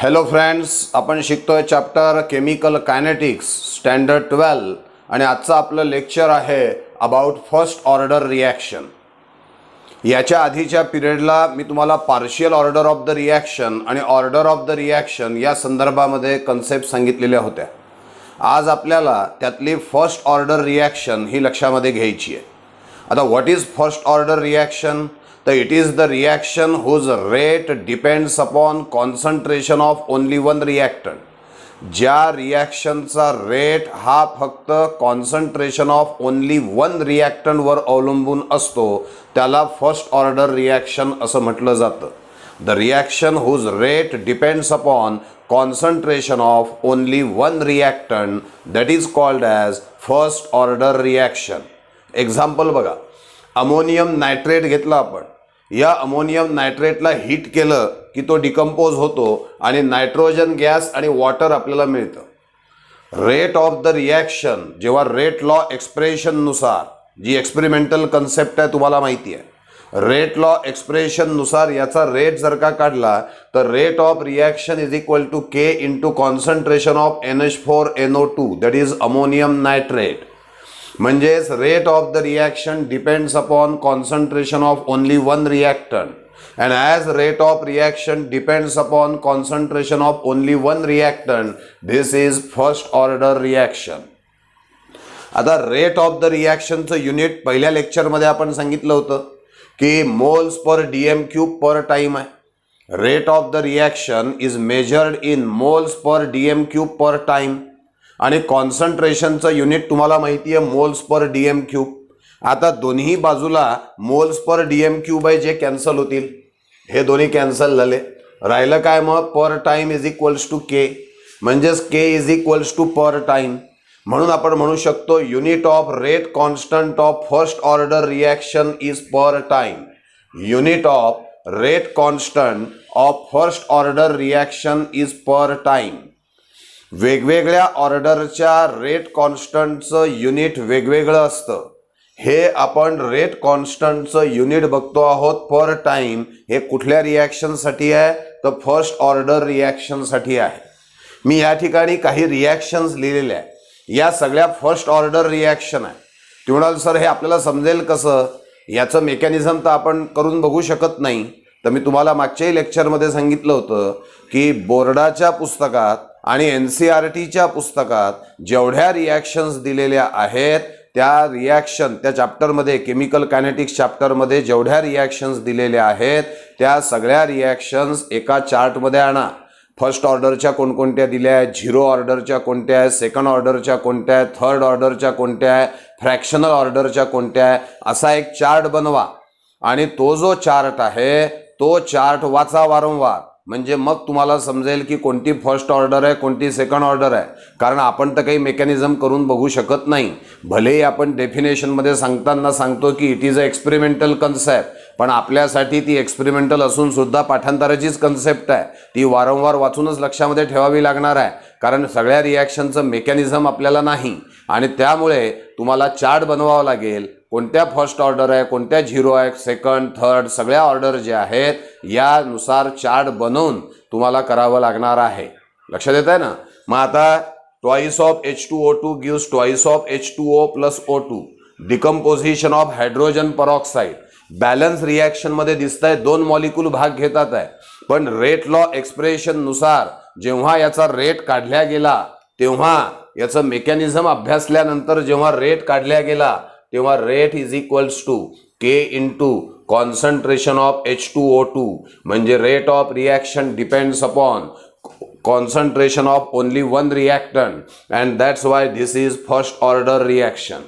Hello friends, आपण शिकतोय chapter chemical kinetics standard 12 आणि आजचं आपलं लेक्चर आहे अबाउट फर्स्ट ऑर्डर रिॲक्शन. याच्या आधीच्या पिरियडला मी तुम्हाला partial order of the reaction आणि ऑर्डर ऑफ द रिॲक्शन या संदर्भामध्ये कन्सेप्ट सांगितलेल्या होत्या. आज आपल्याला त्यातली फर्स्ट ऑर्डर रिॲक्शन ही लक्षामध्ये घ्यायची आहे. आता what is first order reaction? तर it is the reaction whose rate depends upon concentration of only one reactant. ज्या रिॲक्शनचा रेट हा फक्त कॉन्सन्ट्रेशन ऑफ ओनली वन रिॲक्टंटवर अवलंबून असतो त्याला फर्स्ट ऑर्डर रिॲक्शन असं म्हटलं जातं. The reaction whose rate depends upon concentration of only one reactant that is called as first order reaction. Example बघा, अमोनियम नायट्रेट घेतला आपण. या अमोनियम नायट्रेटला हीट केलं की तो डिकम्पोज होतो आणि नायट्रोजन गॅस आणि वॉटर आपल्याला मिळतं. रेट ऑफ द रिॲक्शन जेव्हा रेट लॉ एक्सप्रेशननुसार, जी एक्सपेरिमेंटल कन्सेप्ट आहे तुम्हाला माहिती आहे, रेट लॉ एक्सप्रेशननुसार याचा रेट जर का काढला तर rate of reaction is equal to K into concentration of NH4NO2 that is ammonium nitrate. म्हणजेच rate of the reaction depends upon concentration of only one reactant and as rate of reaction depends upon concentration of only one reactant this is first order reaction. आता rate of the रिॲक्शनचं unit पहिल्या लेक्चरमध्ये आपण सांगितलं होतं की moles per DM³ per time आहे. Rate of the reaction is measured in moles per DM³ per time आणि कॉन्सन्ट्रेशनचं युनिट तुम्हाला माहिती आहे मोल्स पर DM³. आता दोन्ही बाजूला मोल्स पर DM³ आहे जे कॅन्सल होतील, हे दोन्ही कॅन्सल झाले. राहिलं काय मग? Per time is equals to k, म्हणजेच k is equals to per time. म्हणून आपण म्हणू शकतो unit of rate constant of first order reaction is per time. Unit of rate constant of first order reaction is per time. वेगवेगळ्या ऑर्डरच्या rate कॉन्स्टंटचं unit वेगवेगळं असतं. हे आपण रेट कॉन्स्टंटचं युनिट बघतो आहोत पर टाइम. हे कुठल्या रिॲक्शनसाठी आहे? तर फर्स्ट ऑर्डर रिॲक्शनसाठी आहे. मी या ठिकाणी काही रिॲक्शन्स लिहिलेल्या आहे. या सगळ्या फर्स्ट ऑर्डर रिॲक्शन आहे. तुम्ही म्हणाल सर हे आपल्याला समजेल कसं? याचं मेकॅनिझम तर आपण करून बघू शकत नाही. तर मी तुम्हाला मागच्याही लेक्चरमध्ये सांगितलं होतं की बोर्डाच्या पुस्तकात आणि NCERTच्या पुस्तकात जेवढ्या रिॲक्शन्स दिलेल्या आहेत त्या रिॲक्शन त्या चॅप्टरमध्ये, केमिकल कायनेटिक्स चॅप्टरमध्ये जेवढ्या रिॲक्शन्स दिलेल्या आहेत त्या सगळ्या रिॲक्शन्स एका चार्टमध्ये आणा. फर्स्ट ऑर्डरच्या कोणकोणत्या दिल्या आहेत, झिरो ऑर्डरच्या कोणत्या आहेत, सेकंड ऑर्डरच्या कोणत्या आहेत, थर्ड ऑर्डरच्या कोणत्या आहे, फ्रॅक्शनल ऑर्डरच्या कोणत्या आहे, असा एक चार्ट बनवा. आणि तो जो चार्ट आहे तो चार्ट वाचा वारंवार. म्हणजे मग तुम्हाला समजेल की कोणती फर्स्ट ऑर्डर आहे, कोणती सेकंड ऑर्डर आहे. कारण आपण तर काही मेकॅनिझम करून बघू शकत नाही. भलेही आपण डेफिनेशनमध्ये सांगताना सांगतो की it is a experimental concept, पण आपल्यासाठी ती एक्सपेरिमेंटल असून सुद्धा पाठांतराचीच कन्सेप्ट आहे. ती वारंवार वाचूनच लक्षामध्ये ठेवावी लागणार आहे. कारण सगळ्या रिॲक्शनचं मेकॅनिझम आपल्याला नाही आणि त्यामुळे तुम्हाला चार्ट बनवावा लागेल. कोणत्या फर्स्ट ऑर्डर आहे, कोणत्या झिरो आहे, सेकंड, थर्ड, सगळ्या ऑर्डर जे आहेत यानुसार चार्ट बनवून तुम्हाला करावं लागणार आहे. लक्षात येत आहे ना? मग आता twice of H2O2 gives twice of H2O plus O2. Decomposition of hydrogen peroxide. Balance रिॲक्शनमध्ये दिसत आहे दोन मॉलिक्यूल भाग घेतात आहे, पण रेट लॉ एक्सप्रेशननुसार जेव्हा याचा रेट काढल्या गेला तेव्हा याचं मेकॅनिझम अभ्यासल्यानंतर जेव्हा रेट काढल्या गेला तेव्हा rate is equals to K into concentration of H2O2. म्हणजे rate of reaction depends upon concentration of only one reactant and that's why this is first order reaction.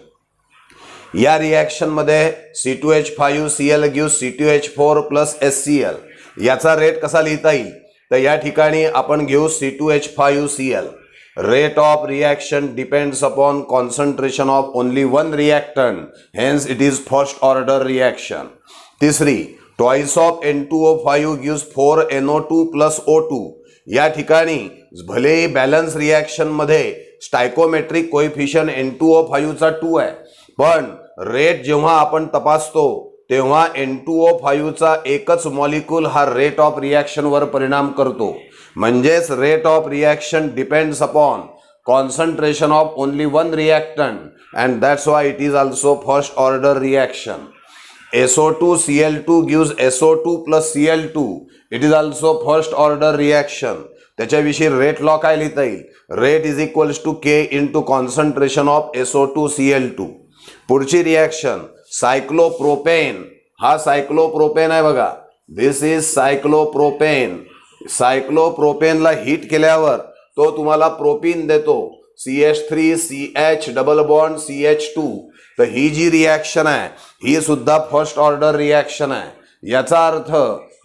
या रिॲक्शनमध्ये C2H5Cl gives C2H4 plus HCl. याचा rate कसा लिहिता येईल? तर या ठिकाणी आपण घेऊ C2H5Cl. Rate of reaction depends upon concentration of only one reactant, hence it is first order reaction. तिसरी, twice of N2O5 gives 4NO2 plus O2. या ठिकाणी भलेही बॅलन्स रिॲक्शन मध्ये स्टायकोमेट्रिक कोएफिशियंट N2O5 चा 2 आहे, पण रेट जेव्हा आपण तपासतो तेव्हा N2O5 चा एकच मॉलिक्यूल हा रेट ऑफ रिॲक्शन वर परिणाम करतो. म्हणजेच rate of reaction depends upon concentration of only one reactant and that's why it is also first order reaction. SO2Cl2 gives SO2 plus Cl2. It is also first order reaction. त्याच्याविषयी rate law काय लिहिता येईल? Rate is equals to K into concentration of SO2Cl2. पुढची reaction cyclopropane. हा cyclopropane आहे बघा. This is cyclopropane. सायक्लोप्रोपेनला heat केल्यावर तो तुम्हाला प्रोपीन देतो. CH3CH double bond CH2. तर ही जी रिॲक्शन आहे ही सुद्धा फर्स्ट ऑर्डर रिॲक्शन आहे. याचा अर्थ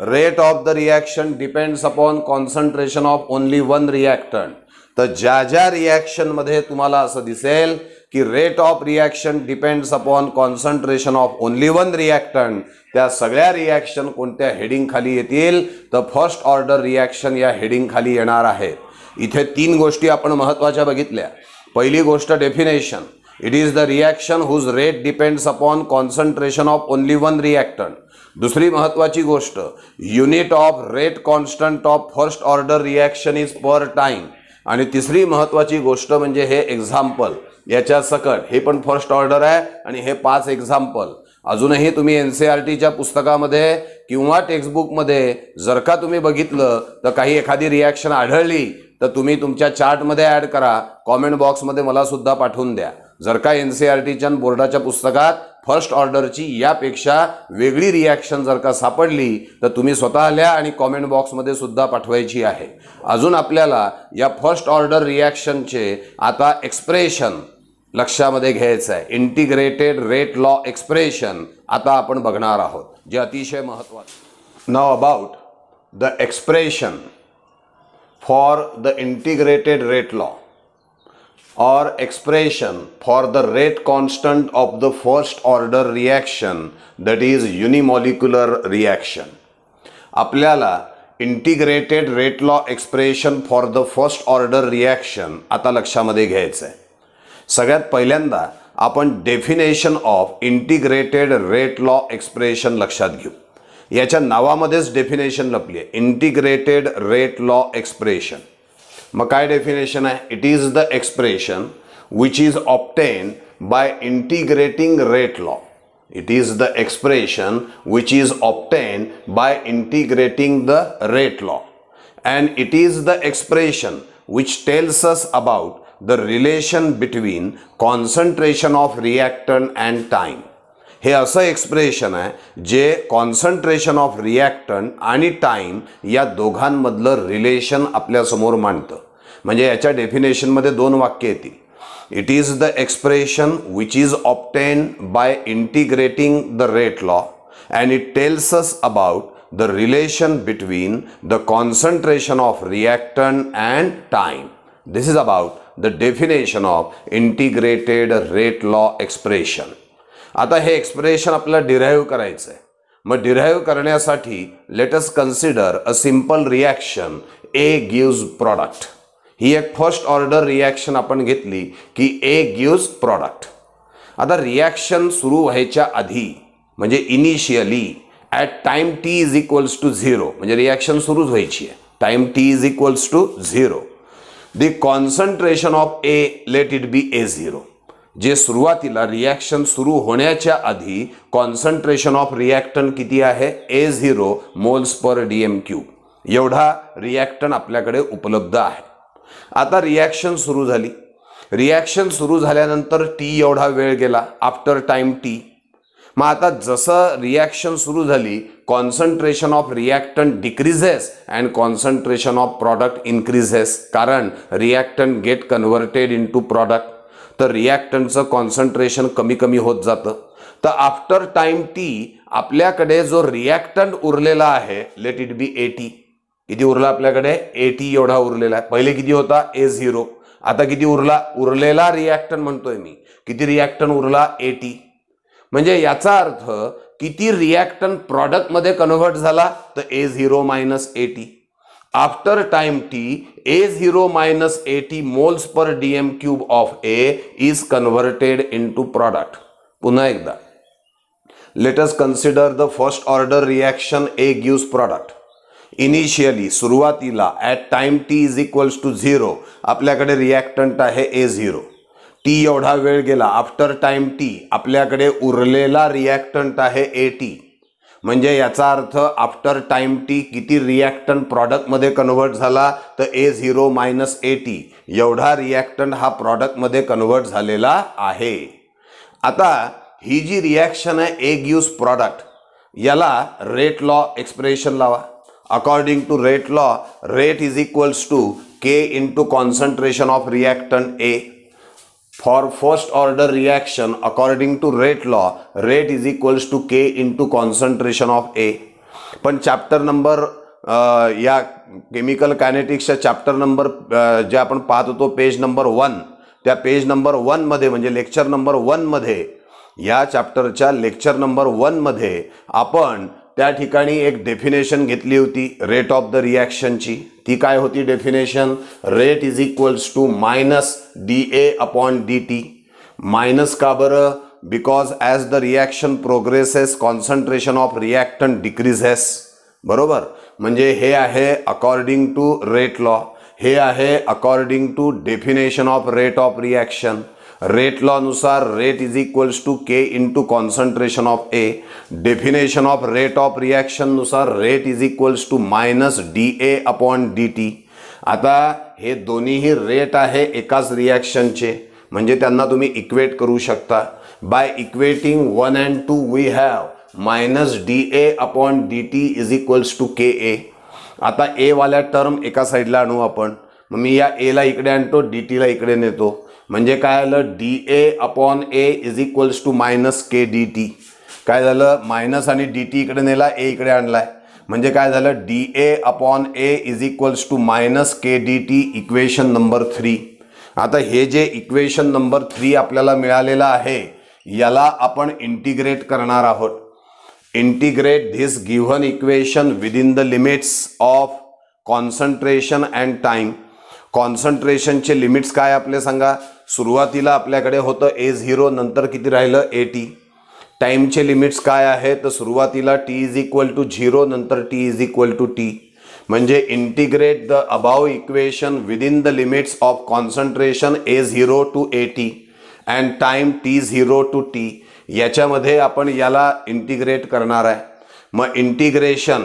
rate of the reaction depends upon concentration of only one reactant. तर ज्या ज्या रिॲक्शन मध्ये तुम्हाला असं दिसेल की rate of reaction depends upon concentration of only one reactant, त्या सगळ्या रिॲक्शन कोणत्या हेडिंग खाली येतील? तर फर्स्ट ऑर्डर रिॲक्शन या हेडिंग खाली येणार आहेत. इथे 3 गोष्टी आपण महत्त्वाच्या बघितल्या. पहिली गोष्ट definition. It is the reaction whose rate depends upon concentration of only one reactant. दुसरी महत्त्वाची गोष्ट unit of rate constant of first order reaction is per time. आणि तिसरी महत्त्वाची गोष्ट म्हणजे हे एक्झाम्पल. याच्या सकट हे पण फर्स्ट ऑर्डर आहे आणि हे 5 एक्झाम्पल. अजूनही तुम्ही NCERTच्या पुस्तकामध्ये किंवा टेक्स्टबुकमध्ये जर का तुम्ही बघितलं तर काही एखादी रिॲक्शन आढळली तर तुम्ही तुमच्या चार्टमध्ये ॲड करा. कॉमेंट बॉक्समध्ये मला सुद्धा पाठवून द्या. जर का NCERTच्या बोर्डाच्या पुस्तकात फर्स्ट ऑर्डरची यापेक्षा वेगळी रिॲक्शन जर का सापडली तर तुम्ही स्वतः लिहा आणि कॉमेंट बॉक्समध्ये सुद्धा पाठवायची आहे. अजून आपल्याला या फर्स्ट ऑर्डर रिॲक्शनचे आता एक्सप्रेशन लक्षामध्ये घ्यायचं आहे. इंटिग्रेटेड रेट लॉ एक्सप्रेशन आता आपण बघणार आहोत, जे अतिशय महत्त्वाचं. Now about the expression for the integrated rate law or expression for the rate constant of the first order reaction, that is unimolecular reaction. आपल्याला integrated rate law expression for the first order reaction आता लक्षामध्ये घ्यायचं आहे. सगळ्यात पहिल्यांदा आपण definition of integrated rate law expression लक्षात घेऊ. याच्या नावामध्येच डेफिनेशन लपली आहे, इंटिग्रेटेड रेट लॉ एक्सप्रेशन. मग काय डेफिनेशन आहे? It is the expression which is obtain bye integrating rate law. It is the expression which is obtain bye integrating the rate law and it is the expression which tells us about the relation between concentration of reactant and time. हे असं expression आहे जे concentration of reactant आणि time या दोघांमधलं relation आपल्यासमोर मांडतं. म्हणजे याच्या डेफिनेशनमध्ये 2 वाक्य येतील. It is the expression which is obtain bye integrating the rate law and it tells us about the relation between the concentration of reactant and time. This is about the definition of integrated rate law expression. आता हे expression आपल्याला derive करायचं आहे. मग derive करण्यासाठी let us consider a simple reaction A gives product. ही एक first order reaction आपण घेतली की A गिव्स प्रॉडक्ट. आता रिॲक्शन सुरू व्हायच्या आधी म्हणजे initially at time t is equals to 0 म्हणजे रिॲक्शन सुरूच व्हायची आहे. Time t is equals to 0. The concentration of A let it be A0. जे सुरुवातीला रिॲक्शन सुरू होण्याच्या आधी कॉन्सन्ट्रेशन ऑफ रिॲक्टंट किती आहे? A0 moles per dm3. एवढा रिॲक्टंट आपल्याकडे उपलब्ध आहे. आता रिॲक्शन सुरू झाली. रिॲक्शन सुरू झाल्यानंतर t एवढा वेळ गेला आफ्टर टाइम t. मग आता जसं रिॲक्शन सुरू झाली concentration of reactant decreases and concentration of product increases. कारण reactant get converted into product. तर रिॲक्टंटचं कॉन्सन्ट्रेशन कमी कमी होत जातं. तर आफ्टर टाइम t आपल्याकडे जो रिॲक्टंट उरलेला आहे लेट इट बी AT. किती उरला आपल्याकडे? AT एवढा उरलेला आहे. पहिले किती होता? A0. आता किती उरला? उरलेला रिॲक्टंट म्हणतोय मी. किती रिॲक्टंट उरला? AT. म्हणजे याचा अर्थ किती रिॲक्टंट प्रॉडक्टमध्ये कन्व्हर्ट झाला? तर A0 minus AT. After time t A0 minus AT moles per dm cube of A is converted into product. पुन्हा एकदा let us consider the first order reaction A gives product. Initially सुरुवातीला at time t is equals to 0 आपल्याकडे reactant आहे A0. T एवढा वेळ गेला, after time T आपल्याकडे उरलेला रिॲक्टंट आहे AT. म्हणजे याचा अर्थ आफ्टर टाइम टी किती रिॲक्टंट प्रॉडक्टमध्ये कन्वर्ट झाला, तर A0 मायनस AT एवढा रिॲक्टंट हा प्रॉडक्टमध्ये कन्वर्ट झालेला आहे. आता ही जी रिॲक्शन आहे ए गिव्स प्रॉडक्ट, याला रेट लॉ एक्सप्रेशन लावा. According to rate law, rate is equals to K into concentration of reactant A. For first order reaction according to rate law, rate is equals to K into concentration of A. पण chapter number या chemical कायनेटिक्सच्या chapter number जे आपण पाहत होतो page number 1, त्या page number 1 मध्ये म्हणजे लेक्चर नंबर 1 मध्ये, या चॅप्टरच्या लेक्चर नंबर 1 मध्ये आपण त्या ठिकाणी एक डेफिनेशन घेतली होती रेट ऑफ द रिॲक्शनची. ती काय होती definition? Rate is equals to minus dA upon dt. Minus का बरं? Because as the reaction progresses concentration of reactant decreases. बरोबर, म्हणजे हे आहे अकॉर्डिंग टू रेट लॉ, हे आहे according to definition of rate of reaction. Rate law नुसार rate is equals to K into concentration of A. Definition of rate of reaction नुसार rate is equals to minus dA upon dt. आता हे दोन्हीही rate आहे एकाच रिॲक्शनचे, म्हणजे त्यांना तुम्ही इक्वेट करू शकता. By equating 1 and 2 we have minus dA upon dt is equals to KA. आता ए वाल्या टर्म एका साईडला आणू आपण. मग मी या ए ला इकडे आणतो, dt ला इकडे नेतो. म्हणजे काय आलं? dA upon A is equals to minus K dt. काय झालं? मायनस आणि dt इकडे नेला, ए इकडे आणलाय. म्हणजे काय झालं? dA upon A is equals to minus K dt. Equation number 3. आता हे जे इक्वेशन नंबर 3 आपल्याला मिळालेलं आहे, याला आपण इंटिग्रेट करणार आहोत. Integrate this given equation within the limits of concentration and time. कॉन्सन्ट्रेशनचे लिमिट्स काय आपले सांगा? सुरुवातीला आपल्याकडे होतं A0, नंतर किती राहिलं? AT. टाइमचे लिमिट्स काय आहे? तर सुरुवातीला T इज इक्वल टू 0, नंतर T is equal to T. म्हणजे integrate the above equation within the limits of concentration A0 to AT and time T0 to T. याच्यामध्ये आपण याला इंटिग्रेट करणार आहे. मग इंटिग्रेशन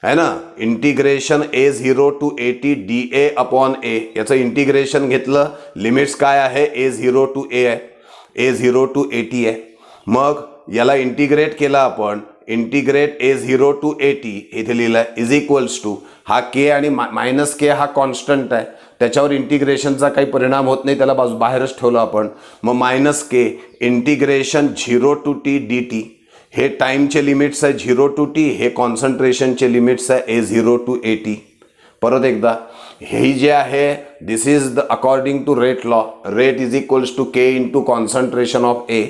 है ना, integration A0 to AT dA upon A, याचं इंटिग्रेशन घेतलं. लिमिट्स काय आहे? A0 टू A आहे, A0 टू AT आहे. मग याला इंटिग्रेट केलं आपण. इंटिग्रेट A0 टू AT इथे लिहिलं इज इक्वल्स टू, हा K आणि मायनस K हा कॉन्स्टंट आहे, त्याच्यावर इंटिग्रेशनचा काही परिणाम होत नाही, त्याला बाहेरच ठेवलं आपण. मग minus K integration 0 to T dt. हे टाइमचे लिमिट्स आहे 0 टू T, हे कॉन्सन्ट्रेशनचे लिमिट्स आहे A0 टू AT. परत एकदा, हे जे आहे this is the according to rate law, rate is equals to K into concentration of A.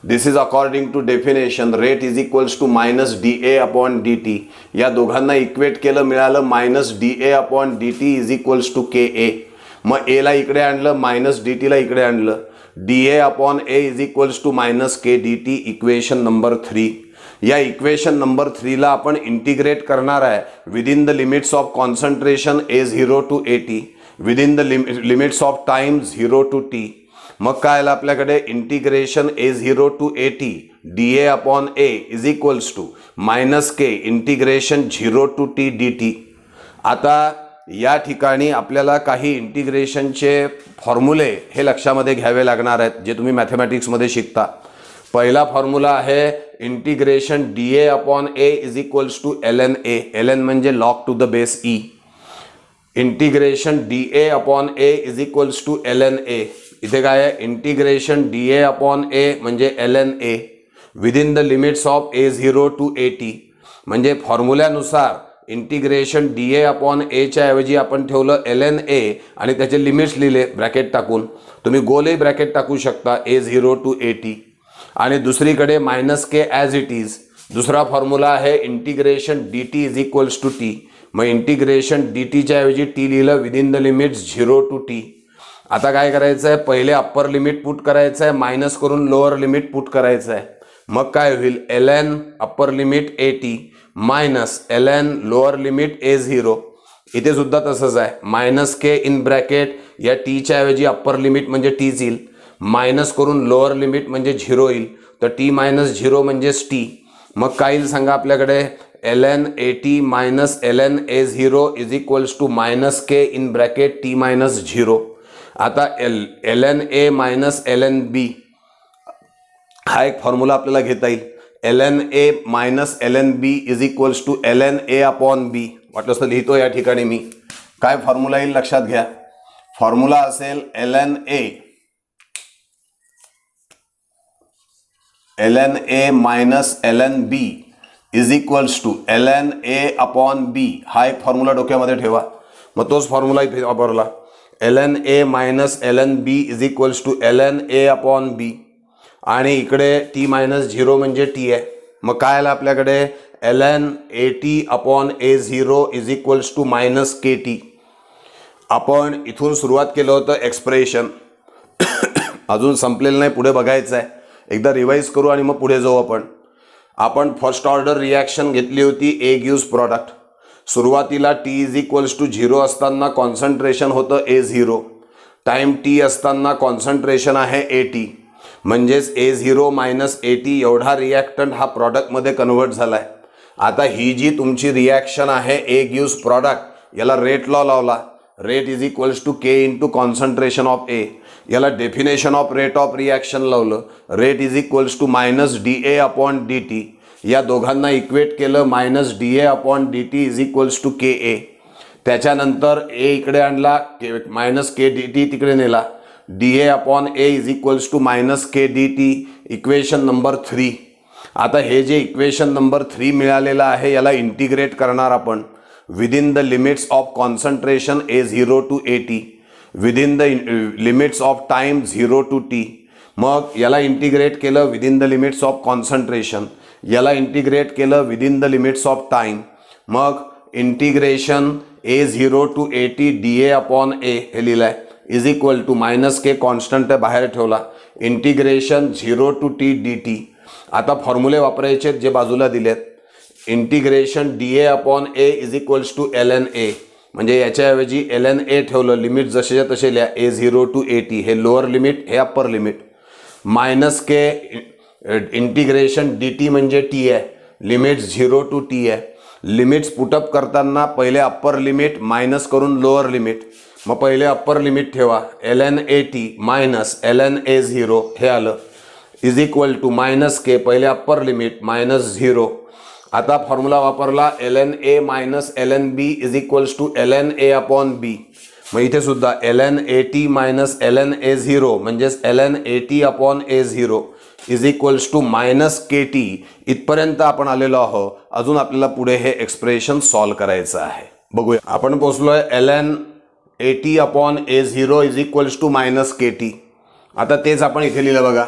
This is according to definition rate is equals to minus dA upon dt. या दोघांना equate केलं, मिळालं minus dA upon dt is equals to KA. मग A ला इकडे आणलं, minus dt ला इकडे आणलं. dA upon A is equals to minus K dt. Equation number 3. या इक्वेशन नंबर 3 ला आपण इंटिग्रेट करणार आहे within the limits of concentration A0 to AT, within the limits of time 0 to T. मग काय आलं आपल्याकडे? Integration A0 to AT dA upon A is equals to minus K integration 0 to T dt. आता या ठिकाणी आपल्याला काही इंटिग्रेशनचे फॉर्म्युले हे लक्षामध्ये घ्यावे लागणार आहेत, जे तुम्ही मॅथमॅटिक्समध्ये शिकता. पहिला फॉर्म्युला आहे integration dA upon A is equals to ln A. ln म्हणजे log to the base E. Integration dA upon A is equals to ln A. इथे काय आहे? इंटिग्रेशन dA अपॉन A म्हणजे ln A within the limits of A0 to AT. म्हणजे फॉर्म्युल्यानुसार integration dA upon A च्या ऐवजी आपण ठेवलं ln A आणि त्याचे लिमिट्स लिहिले ब्रॅकेट टाकून. तुम्ही गोलही ब्रॅकेट टाकू शकता A0 टू AT. आणि दुसरीकडे minus K as it is. दुसरा फॉर्म्युला आहे integration dt is equals to T. मग इंटिग्रेशन dt च्या ऐवजी T लिहिलं within the limits 0 to T. आता काय करायचं आहे? पहिले अप्पर लिमिट पुट करायचं आहे, मायनस करून लोअर लिमिट पुट करायचं आहे. मग काय होईल ln upper limit AT minus ln lower limit A0. इथे सुद्धा तसंच आहे मायनस के इन ब्रॅकेट या टीच्या ऐवजी अप्पर लिमिट म्हणजे टीच येईल मायनस करून लोअर लिमिट म्हणजे 0 येईल तर टी मायनस 0 म्हणजेच टी. मग काय येईल सांगा आपल्याकडे ln AT minus ln A0 is equals to minus K in bracket T minus 0. आता ln A minus ln B हा एक फॉर्म्युला आपल्याला घेता येईल ln A minus ln B is equals to ln A upon B. वाटलंच तर लिहितो या ठिकाणी मी. काय फॉर्म्युला येईल लक्षात घ्या. फॉर्म्युला असेल ln A minus ln B is equals to ln A upon B. हा एक फॉर्म्युला डोक्यामध्ये ठेवा. मग तोच फॉर्म्युला इथे वापरला ln A minus ln B is equals to ln A upon B आणि इकडे t मायनस 0 म्हणजे t आहे. मग काय आलं आपल्याकडे ln AT upon A0 is equals to minus KT. आपण इथून सुरुवात केलं होतं एक्सप्रेशन अजून संपलेलं नाही पुढे बघायचं आहे. एकदा रिवाइज करू आणि मग पुढे जाऊ. आपण फर्स्ट ऑर्डर रिॲक्शन घेतली होती A गिव्स प्रॉडक्ट. सुरुवातीला t इज इक्वल्स टू 0 असताना कॉन्सन्ट्रेशन होतं A0. टाइम t असताना कॉन्सन्ट्रेशन आहे AT म्हणजेच A0 मायनस AT एवढा रिॲक्टंट हा प्रॉडक्टमध्ये कन्वर्ट झाला आहे. आता ही जी तुमची रिॲक्शन आहे A गिव्स प्रॉडक्ट याला रेट लॉ लावला. Rate is equals to K into concentration of A. याला definition of rate of reaction लावलं. Rate is equals to minus DA upon DT. या दोघांना इक्वेट केलं minus DA upon DT is equals to KA. त्याच्यानंतर A इकडे आणला minus KDT तिकडे नेला. DA upon A is equals to minus KDT equation number 3. आता हे जे इक्वेशन नंबर 3 मिळालेलं आहे याला इंटिग्रेट करणार आपण within the limits of concentration A0 to AT within the limits of time 0 to T. मग याला इंटिग्रेट केलं within the limits of concentration. याला इंटिग्रेट केलं within the limits of time. मग integration A0 to AT DA upon A हे लिहिलं आहे is equal to minus k constant बाहेर ठेवला इंटिग्रेशन 0 टू T DT. आता फॉर्म्युले वापरायचे जे बाजूला दिलेत. Integration DA upon A is equals to ln A म्हणजे याच्याऐवजी ln A ठेवलं. लिमिट जसेच्या तसे लिहा A0 टू AT हे लोअर लिमिट हे upper limit minus K integration DT म्हणजे T आहे. लिमिट 0 टू T आहे. लिमिट्स पुटअप करताना पहिले अप्पर लिमिट मायनस करून लोअर लिमिट. मग पहिले अप्पर लिमिट ठेवा ln AT minus ln A0 हे आलं इज इक्वल टू मायनस के पहिले अप्पर लिमिट मायनस 0. आता फॉर्म्युला वापरला ln A minus ln B is equals to ln A upon B. मग इथे सुद्धा ln AT minus ln A0 म्हणजेच ln AT upon A0 is equals to minus KT. इथपर्यंत आपण आलेलो आहोत. अजून आपल्याला पुढे हे एक्सप्रेशन सॉल्व करायचं आहे. बघूया. आपण पोहोचलोय ln AT upon A0 is equals to minus KT. आता तेच आपण इथे लिहिलं बघा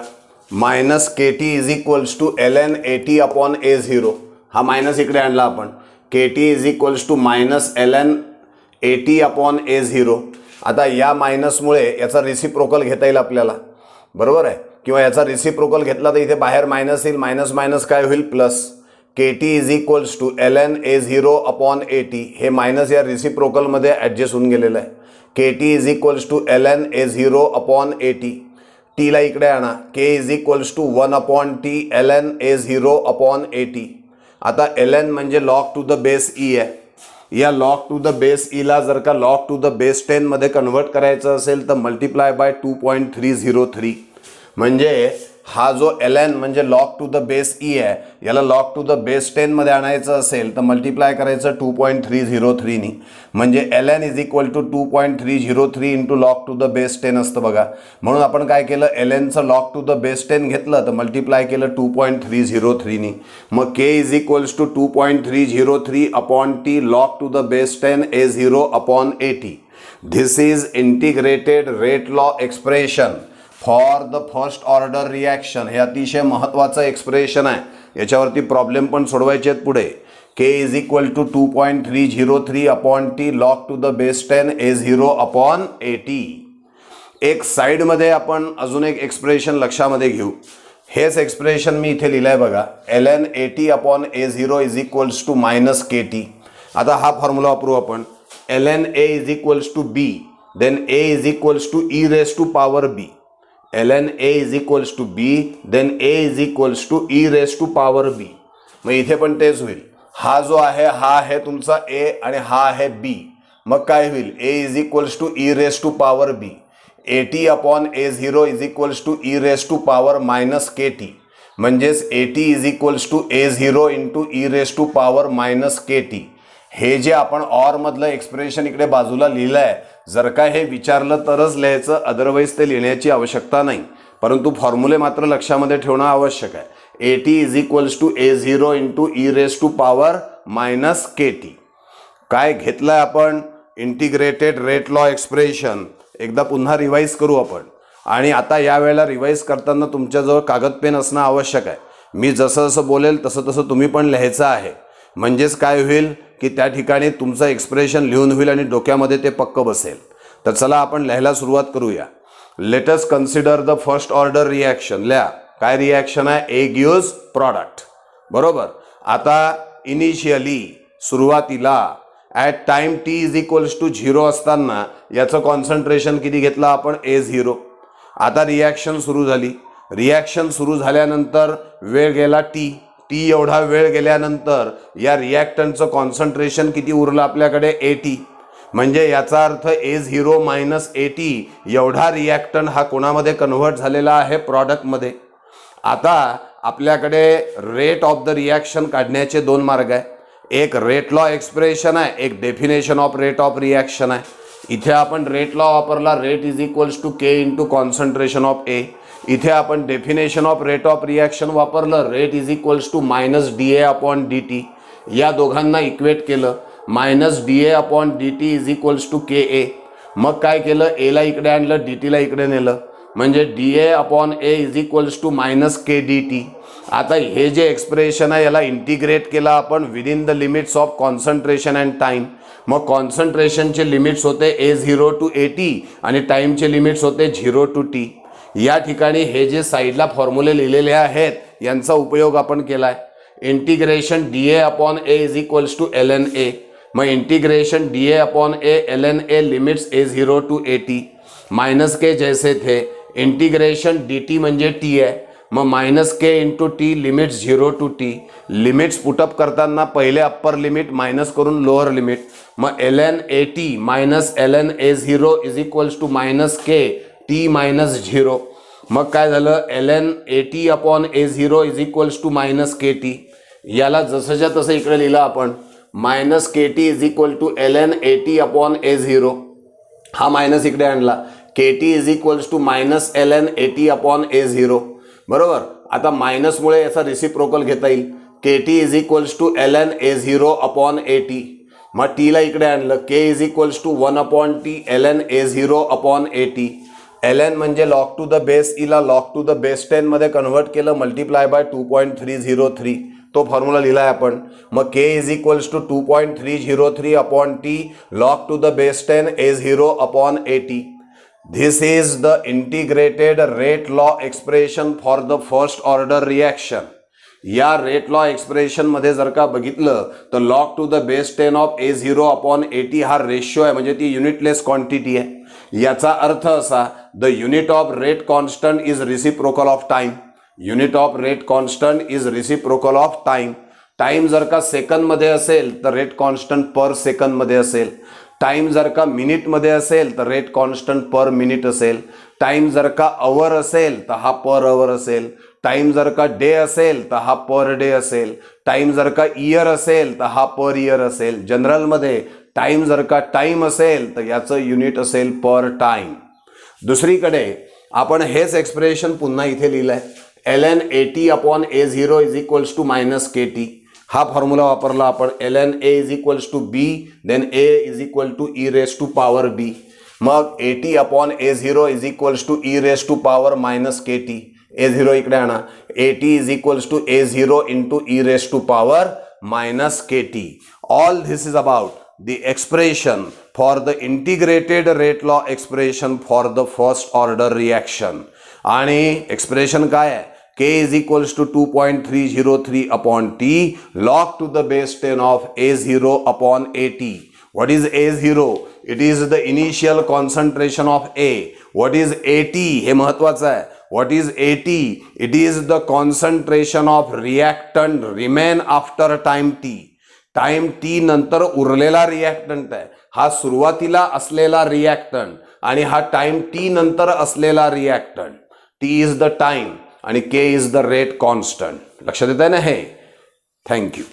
minus KT is equals to ln AT upon A0. हा मायनस इकडे आणला आपण. KT is equals to minus ln AT upon A0. आता या मायनसमुळे याचा रिसिप्रोकल घेता येईल आपल्याला बरोबर आहे किंवा याचा रिसिप्रोकल घेतला तर इथे बाहेर मायनस येईल. मायनस मायनस काय होईल plus. KT is equals to ln A0 upon AT. हे मायनस या रिसिप्रोकलमध्ये ॲडजस्ट होऊन गेलेलं आहे. KT is equals to ln A0 upon AT. टीला इकडे आणा. K is equals to 1 upon T ln A0 upon AT. आता ln म्हणजे log to the base E आहे. या लॉग टू द बेस ईला जर का लॉग टू द बेस 10 मध्ये कन्वर्ट करायचं असेल तर मल्टिप्लाय बाय 2.303 म्हणजे हा जो ln म्हणजे log to the base E आहे याला लॉग टू द बेस 10 मध्ये आणायचं असेल तर मल्टिप्लाय करायचं 2.303 नी म्हणजे ln is equal to 2.303 into log to the base 10 असतं बघा. म्हणून आपण काय केलं lnचं लॉग टू द बेस 10 घेतलं तर मल्टिप्लाय केलं 2.303 नी. मग k is equals to 2.303 upon T log to the base 10 A0 upon AT. This is integrated rate law expression for the first order reaction. हे अतिशय महत्त्वाचं एक्सप्रेशन आहे. याच्यावरती प्रॉब्लेम पण सोडवायचे आहेत पुढे. k is equal to 2.303 upon T log to the base 10 A0 upon AT. एक साईडमध्ये आपण अजून एक एक्सप्रेशन लक्षामध्ये घेऊ. हेच एक्सप्रेशन मी इथे लिहिलंय बघा, ln AT upon A0 is equals to minus KT. आता हा फॉर्म्युला वापरू आपण. ln A is equals to B, then A is equals to e raise to power B. ln A is equals to B, then A is equals to e raise to power B. मग इथे पण तेच होईल. हा जो आहे हा आहे तुमचा A आणि हा आहे B. मग काय होईल, A is equals to e raise to power B. AT upon A0 is equals to e raise to power minus KT. म्हणजेच AT is equals to A0 into e raise to power minus KT. हे जे आपण or मधलं expression इकडे बाजूला लिहिलं आहे, जर का हे विचारलं तरच लिहायचं, अदरवाईज ते लिहिण्याची आवश्यकता नाही. परंतु फॉर्म्युले मात्र लक्षामध्ये ठेवणं आवश्यक आहे. AT is equals to A0 into e raise to power minus KT. काय घेतलंय आपण, इंटिग्रेटेड रेट लॉ एक्सप्रेशन. एकदा पुन्हा रिवाइज करू आपण. आणि आता यावेळेला रिवाइज करताना तुमच्याजवळ कागद पेन असणं आवश्यक आहे. मी जसं जसं बोलेल तसं तसं तुम्ही पण लिहायचं आहे. म्हणजेच काय होईल की त्या ठिकाणी तुमचं एक्सप्रेशन लिहून होईल आणि डोक्यामध्ये ते पक्क बसेल. तर चला आपण लिहायला सुरुवात करूया. Late us consider the first order reaction. लिहा, काय रिॲक्शन आहे, ए गिव्स प्रॉडक्ट. बरोबर. आता इनिशियली सुरुवातीला at time t is equals to 0 असताना याचं कॉन्सन्ट्रेशन किती घेतलं आपण, A0. आता रिॲक्शन सुरू झाली. रिॲक्शन सुरू झाल्यानंतर वेळ गेला t. एवढा वेळ गेल्यानंतर या रिॲक्टंटचं कॉन्सन्ट्रेशन किती उरलं आपल्याकडे, AT. म्हणजे याचा अर्थ A0 मायनस AT एवढा रिॲक्टंट हा कोणामध्ये कन्व्हर्ट झालेला आहे, प्रॉडक्टमध्ये. आता आपल्याकडे रेट ऑफ द रिॲक्शन काढण्याचे दोन मार्ग आहे. एक रेट लॉ एक्सप्रेशन आहे, एक definition of rate of reaction आहे. इथे आपण रेट लॉ वापरला, rate is equals to K into concentration of A. इथे आपण definition of rate of reaction वापरलं, rate is equals to minus DA upon DT. या दोघांना इक्वेट केलं, minus DA upon DT is equals to KA. मग काय केलं, Aला इकडे आणलं, DTला इकडे नेलं, म्हणजे DA upon A is equals to minus KDT. आता हे जे एक्सप्रेशन आहे याला इंटिग्रेट केलं आपण within the limits of concentration and time. मग कॉन्सन्ट्रेशनचे लिमिट्स होते A0 टू AT आणि टाइमचे लिमिट्स होते 0 टू T. या ठिकाणी हे जे साईडला फॉर्म्युले लिहिलेले आहेत यांचा उपयोग आपण केलाय. Integration DA upon A is equals to ln A. मग integration DA upon A ln A limits A0 to AT minus k जैसे थे. इंटिग्रेशन DT म्हणजे T आहे, मग minus K into T limits 0 to T. Limits put up करताना पहिले upper limit minus करून lower limit. मग ln AT minus ln A0 is equals to minus K T minus 0. मग काय झालं, ln AT upon A0 is equals to minus KT. याला जसंच्या तसं इकडे लिहिलं आपण, minus KT is equal to ln AT upon A0. हा मायनस इकडे आणला, KT is equals to minus ln AT upon A0. बरोबर. आता मायनसमुळे याचा रिसिप्रोकल घेता येईल, KT is equals to ln A0 upon AT. मग Tला इकडे आणलं, K is equals to 1 upon T ln A0 upon AT. ln म्हणजे लॉग टू द बेस ईला लॉग टू द बेस 10 मध्ये कन्व्हर्ट केलं, मल्टिप्लाय बाय 2.303. तो फॉर्म्युला लिहिलाय आपण. मग K is equals to 2.303 upon T log to the base 10 A0 upon AT. This is the integrated rate law expression for the first order reaction. या rate law expression मध्ये जर का बघितलं तर log to the base 10 of A0 upon AT हा ratio आहे, म्हणजे ती युनिटलेस क्वांटिटी आहे. याचा अर्थ असा, the unit of rate constant is reciprocal of time. Unit of rate constant is reciprocal of time. Time जर का सेकंड मध्ये असेल तर रेट कॉन्स्टंट पर सेकंड मध्ये असेल. टाइम जर का मिनिट मध्ये असेल तर रेट कॉन्स्टंट पर मिनिट असेल. टाइम जर का अवर असेल तर हा पर अवर असेल. टाइम जर का डे असेल तर हा पर डे असेल. टाइम जर का इयर असेल तर हा पर इयर असेल. जनरल मध्ये टाइम जर का टाइम असेल तर याचं युनिट असेल पर टाइम. दुसरीकडे आपण हेच एक्सप्रेशन पुन्हा इथे लिहिलंय, ln AT upon A0 is equals to minus KT. हा फॉर्म्युला वापरला आपण, ln A is equals to B, then A is equal to e raise to power B. मग AT upon A0 is equals to e raise to power minus KT. A0 इकडे आणा, AT is equals to A0 into e raise to power minus KT. All this is about the expression for the integrated rate law expression for the first order reaction. आणि expression काय आहे K is equals to 2.303 upon T log to the base 10 of A0 upon AT. What is A0? It is the initial concentration of A. What is AT? हे महत्वाचं आहे. What is AT? It is the concentration of reactant remain after time T. Time T नंतर उरलेला reactant आहे. हा सुरुवातीला असलेला reactant आणि हा टाइम T नंतर असलेला reactant. T is the time आणि K is the rate constant. लक्षात येत आहे ना हे? थँक्यू.